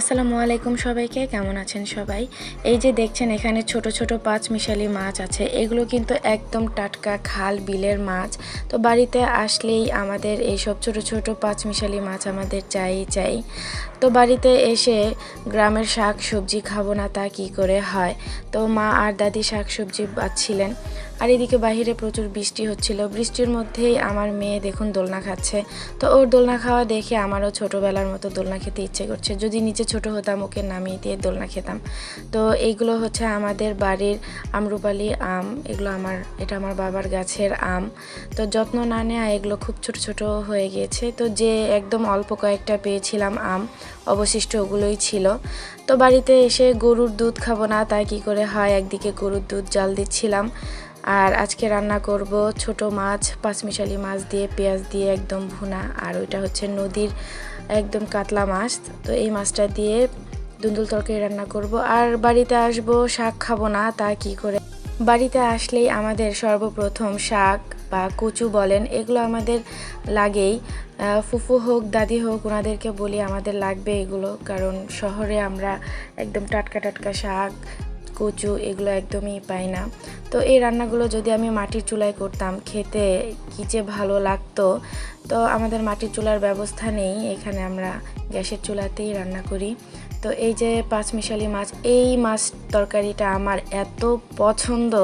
আসসালামু আলাইকুম সবাইকে, কেমন আছেন সবাই? এই যে দেখছেন এখানে ছোট ছোট পাঁচমিশালি মাছ আছে। এগুলো কিন্তু একদম টাটকা খাল বিলের মাছ। তো বাড়িতে আসলেই আমাদের এইসব ছোট ছোট পাঁচমিশালি মাছ আমাদের চাই। তো বাড়িতে এসে গ্রামের শাক সবজি খাবো না তা কি করে হয়। তো মা আর দাদি শাক সবজি বাছছিলেন, আর এদিকে বাহিরে প্রচুর বৃষ্টি হচ্ছিল। বৃষ্টির মধ্যেই আমার মেয়ে দেখুন দোলনা খাচ্ছে। তো ওর দোলনা খাওয়া দেখে আমারও ছোটোবেলার মতো দোলনা খেতে ইচ্ছে করছে। যদি নিচে ছোট হতাম ওকে নামিয়ে দিয়ে দোলনা খেতাম। তো এইগুলো হচ্ছে আমাদের বাড়ির আম্রপালি আম। এটা আমার বাবার গাছের আম। তো যত্ন না নেওয়া এগুলো খুব ছোট ছোট হয়ে গিয়েছে। তো যে একদম অল্প কয়েকটা পেয়েছিলাম আম, অবশিষ্ট ওগুলোই ছিল। তো বাড়িতে এসে গরুর দুধ খাবো না তাই কি করে হয়, একদিকে গরুর দুধ জাল দিচ্ছিলাম। আর আজকে রান্না করব ছোট মাছ, পাঁচমিশালি মাছ দিয়ে পেঁয়াজ দিয়ে একদম ভুনা। আর ওইটা হচ্ছে নদীর একদম কাতলা মাছ। তো এই মাছটা দিয়ে দুন্দুল তরকারি রান্না করব। আর বাড়িতে আসব, শাক খাবো না তা কি করে। বাড়িতে আসলেই আমাদের সর্বপ্রথম শাক বা কচু বলেন, এগুলো আমাদের লাগেই। ফুফু হোক দাদি হোক ওনাদেরকে বলি আমাদের লাগবে এগুলো, কারণ শহরে আমরা একদম টাটকা টাটকা শাক কচু এগুলো একদমই পাই না। তো এই রান্নাগুলো যদি আমি মাটির চুলায় করতাম খেতে কী যে ভালো লাগতো। তো আমাদের মাটির চুলার ব্যবস্থা নেই, এখানে আমরা গ্যাসের চুলাতেই রান্না করি। তো এই যে পাঁচমিশালি মাছ, এই মাছ তরকারিটা আমার এত পছন্দ।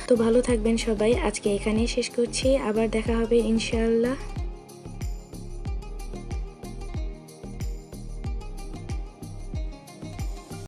তো ভালো থাকবেন সবাই, আজকে এখানেই শেষ করছি, আবার দেখা হবে ইনশাআল্লাহ।